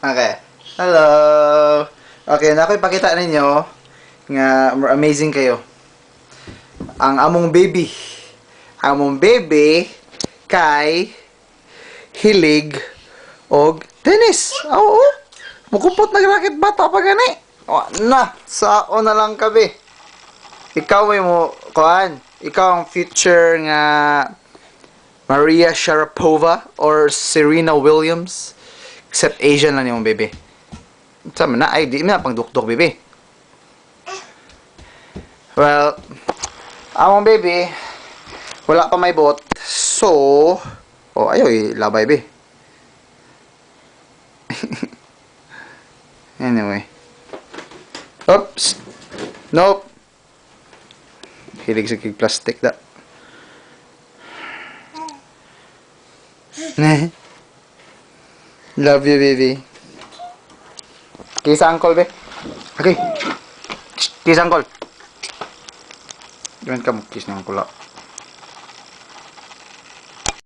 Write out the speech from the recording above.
Okay. Hello. Okay, na ako ipakita ninyo nga amazing kayo. Ang among baby. Ang among baby kay hilig og tennis. Oo. Mukupot nagraket bata pa gani. O, na, sao na lang kabi. Ikaw may mo kuan. Ikaw ang future nga Maria Sharapova or Serena Williams. Except Asian lang yung baby. Sama na, ay, di na pang dukdok, baby. Well, among baby, wala pa may bot. So, oh, ayaw, labay, baby. Anyway. Oops. Nope. Hilig sa kig plastic da. Love you, baby. Kiss uncle, be. Okay. Kiss uncle. Diyan ka mo kiss ng uncle.